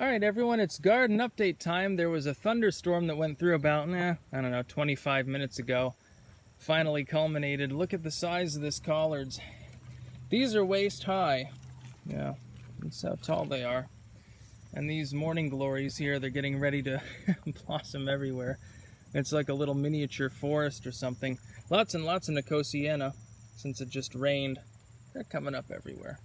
Alright everyone, it's garden update time. There was a thunderstorm that went through about, I don't know, 25 minutes ago. Finally culminated. Look at the size of this collards. These are waist high. Yeah, that's how tall they are. And these morning glories here, they're getting ready to blossom everywhere. It's like a little miniature forest or something. Lots and lots of Nicotiana, since it just rained. They're coming up everywhere.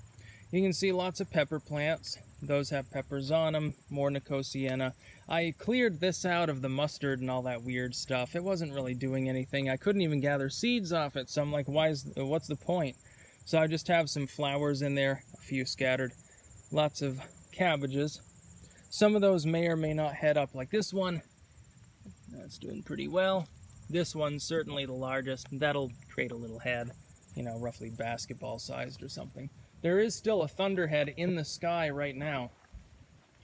You can see lots of pepper plants. Those have peppers on them, more Nicotiana. I cleared this out of the mustard and all that weird stuff. It wasn't really doing anything. I couldn't even gather seeds off it, so I'm like, what's the point? So I just have some flowers in there, a few scattered. Lots of cabbages. Some of those may or may not head up, like this one. That's doing pretty well. This one's certainly the largest. That'll create a little head, roughly basketball sized or something. There is still a thunderhead in the sky right now,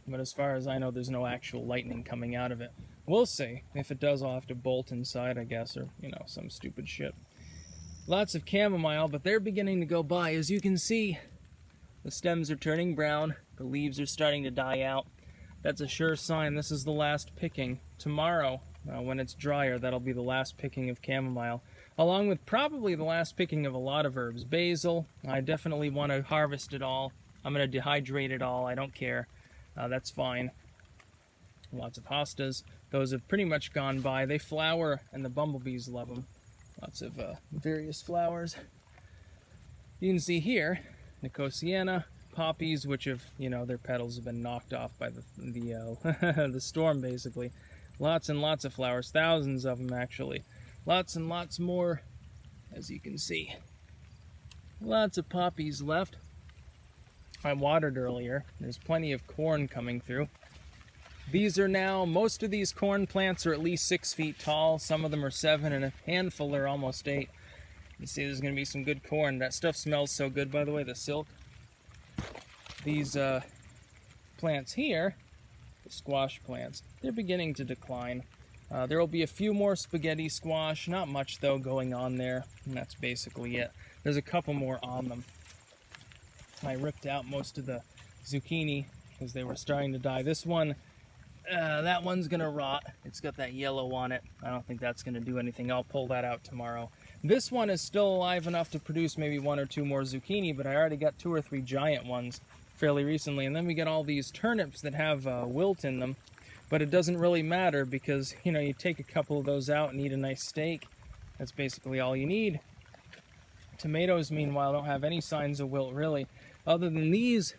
but as far as I know, there's no actual lightning coming out of it. We'll see. If it does, I'll have to bolt inside, I guess, or, some stupid shit. Lots of chamomile, but they're beginning to go by. As you can see, the stems are turning brown. The leaves are starting to die out. That's a sure sign this is the last picking. Tomorrow, when it's drier, that'll be the last picking of chamomile, along with probably the last picking of a lot of herbs. Basil, I definitely want to harvest it all. I'm going to dehydrate it all. I don't care. That's fine. Lots of hostas. Those have pretty much gone by. They flower, and the bumblebees love them. Lots of various flowers. You can see here, Nicotiana, poppies, which have, their petals have been knocked off by the storm, basically. Lots and lots of flowers, thousands of them, actually. Lots and lots more, as you can see. Lots of poppies left. I watered earlier. There's plenty of corn coming through. These are now, most of these corn plants are at least 6 feet tall. Some of them are 7, and a handful are almost 8. You see there's going to be some good corn. That stuff smells so good, by the way, the silk. These plants here, the squash plants, they're beginning to decline. There will be a few more spaghetti squash, not much though going on there, and that's basically it. There's a couple more on them. I ripped out most of the zucchini because they were starting to die. This one, that one's gonna rot. It's got that yellow on it. I don't think that's gonna do anything. I'll pull that out tomorrow. This one is still alive enough to produce maybe 1 or 2 more zucchini, but I already got 2 or 3 giant ones fairly recently. And then we get all these turnips that have wilt in them. But it doesn't really matter because, you take a couple of those out and eat a nice steak. That's basically all you need. Tomatoes, meanwhile, don't have any signs of wilt, really. Other than these,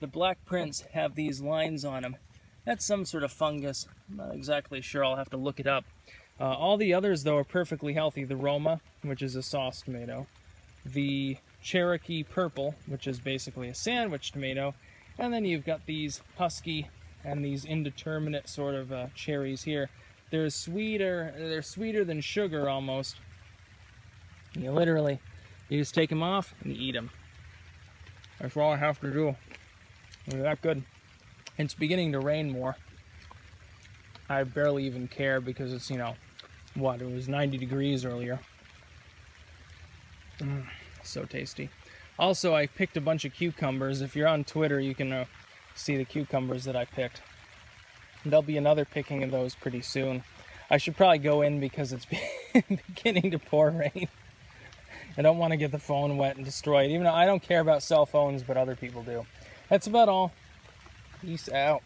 the Black Prince have these lines on them. That's some sort of fungus. I'm not exactly sure. I'll have to look it up. All the others, though, are perfectly healthy. The Roma, which is a sauce tomato. The Cherokee Purple, which is basically a sandwich tomato. And then you've got these husky and these indeterminate sort of cherries here. They're sweeter than sugar almost. You just take them off and you eat them. That's all I have to do. They're that good. It's beginning to rain more. I barely even care because it's, it was 90 degrees earlier. So tasty. Also, I picked a bunch of cucumbers. If you're on Twitter, you can see the cucumbers that I picked. There'll be another picking of those pretty soon. I should probably go in because it's beginning to pour rain. I don't want to get the phone wet and destroy it, even though I don't care about cell phones, but other people do. That's about all. Peace out.